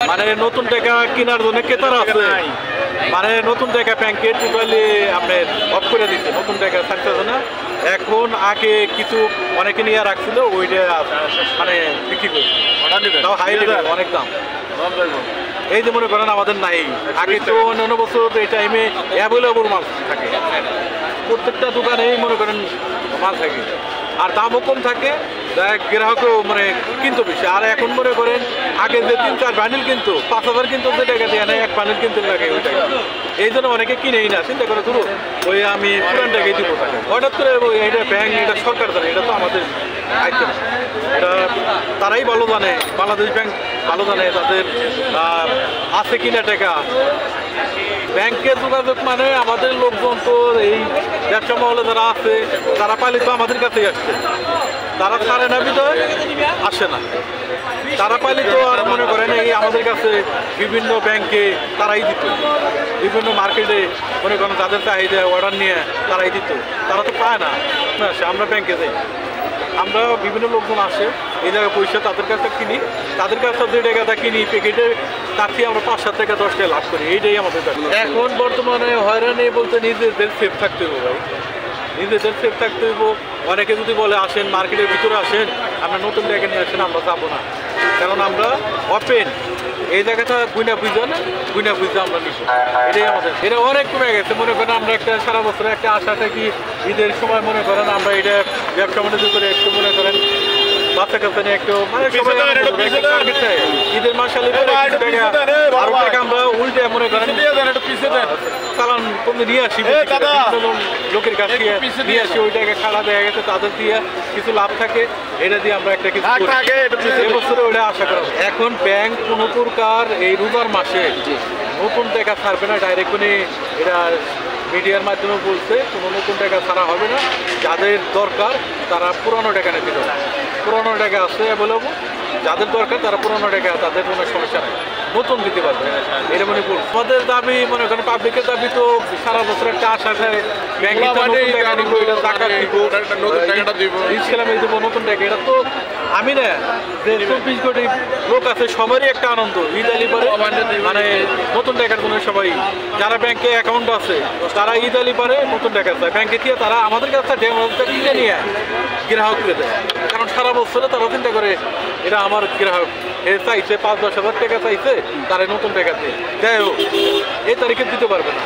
মানে নতুন টাকা কেনার জন্য ক্রেতারা আছে, মানে নতুন টাকা ব্যাংকে টোটালি আপনার অফ করে দিচ্ছে, নতুন টাকা থাকতেছে না। এখন আগে কিছু অনেকে নিয়ে রাখছিল, ওইটা মানে বিক্রি করছে, তাও হাই লেভেল, অনেক দাম। এই যে মনে করেন আমাদের নাই, আগে তো অন্যান্য বছর এই টাইমে অ্যাভেলেবল মাল থাকে, প্রত্যেকটা দোকানেই মনে করেন মাল থাকে, আর দামও কম থাকে, গ্রাহকও মানে কিনতো বেশি। আর এখন মনে করেন আগে যে 3-4 বান্ডিল কিন্তু 5,000 কিন্তু যে টাকা দিয়ে নেয়, এক বান্ডিল কিনতে লাগে ওই টাকা, এই জন্য অনেকে কিনেই না, চিন্তা করে ধরো ওই আমি পুরান টাকাই দিব টাকা। হঠাৎ করে এটা ব্যাংক, এটা সরকার জানে, এটা তো আমাদের দায়িত্ব না, এটা তারাই ভালো জানে, বাংলাদেশ ব্যাংক ভালো জানে তাদের আছে কিনা টাকা। ব্যাংকে যোগাযোগ মানে আমাদের লোকজন তো এই ব্যবসা মহলে যারা আছে তারা পাইলে তো আমাদের কাছেই আসছে, তারা ছাড়ে না বিদয় আসে না, তারা পাইলে তো আর মনে করেন এই আমাদের কাছে বিভিন্ন ব্যাংকে তারাই দিত, বিভিন্ন মার্কেটে মনে করেন তাদের চাহিদা অর্ডার নিয়ে তারাই দিত, তারা তো পায় না, আমরা ব্যাংকে যাই, আমরা বিভিন্ন লোকজন আসে এই জায়গায় পয়সা তাদের কাছে কিনি, তাদের কাছে 2 টাকা কিনি প্যাকেটে, তার থেকে আমরা 5-7 টাকা 10 টাকা লাভ করি, এইটাই আমাদের কাছে। এখন বর্তমানে হয়রানি বলতে নিজেদের সেফ থাকতে হবে ভাই, নিজেদের সেফ থাকতে হইব। অনেকে যদি বলে আসেন মার্কেটের ভিতরে আসেন, আমরা নতুন জায়গা নিয়ে আসেন, আমরা যাবো না, কারণ আমরা ওপেন, এই জায়গাটা গুইনা বুঝা আমরা নিব, এটাই আমাদের। এটা অনেক কমে গেছে, মনে করেন আমরা একটা সারা বছরে একটা আশা থাকি ঈদের সময়, মনে করেন আমরা এটা ব্যবসা বাণিজ্য করে একটু মনে করেন বাচ্চা কাছে নিয়ে একটু মানে ঈদের মাসালে আমরা উল্টে মনে করেন চালান কমে নিয়ে আসি, লোকের কাছ থেকে নিয়ে আসি, ওই টাকা খাড়া দেওয়া গেছে তাদের দিয়ে কিছু লাভ থাকে, এটা দিয়ে আমরা একটা কিছু এবছরে ওইটা আশা করা। এখন ব্যাংক কোনো প্রকার এই রোজার মাসে নতুন টাকা ছাড়বে না, ডাইরেক্ট মানে এটা মিডিয়ার মাধ্যমে বলছে কোনো নতুন টাকা ছাড়া হবে না, যাদের দরকার তারা পুরনো টাকা নিতে পারে, পুরনো টাকা আছে অ্যাভেলেবল, যাদের দরকার তারা পুরনো টাকা, তাদের কোনো সমস্যা নেই, নতুন দিতে পারবে, এটা মনে করুন। আমাদের দাবি মনে করেন পাবলিকের দাবি তো সারা বছর একটা আশা থাকে ব্যাংকে টাকা নিব, এটা টাকা দিব, ইসলামে দিব নতুন টাকা, এটা তো আমি না যে 24 কোটি লোক আছে সবারই একটা আনন্দ, ঈদ আলি পরে মানে নতুন টাকার জন্য সবাই যারা ব্যাংকে অ্যাকাউন্ট আছে তারা ঈদ আলি পরে নতুন টাকা চায় ব্যাংকে দিয়ে, তারা আমাদের কাছে কিনে নিয়ে গ্রাহককে দেয়, কারণ সারা বছরে তারা চিন্তা করে এটা আমার গ্রাহক, এ চাইছে 5-10 হাজার টাকা চাইছে, তারা নতুন টাকা দিয়ে দেয়, এই তারিখে দিতে পারবে না।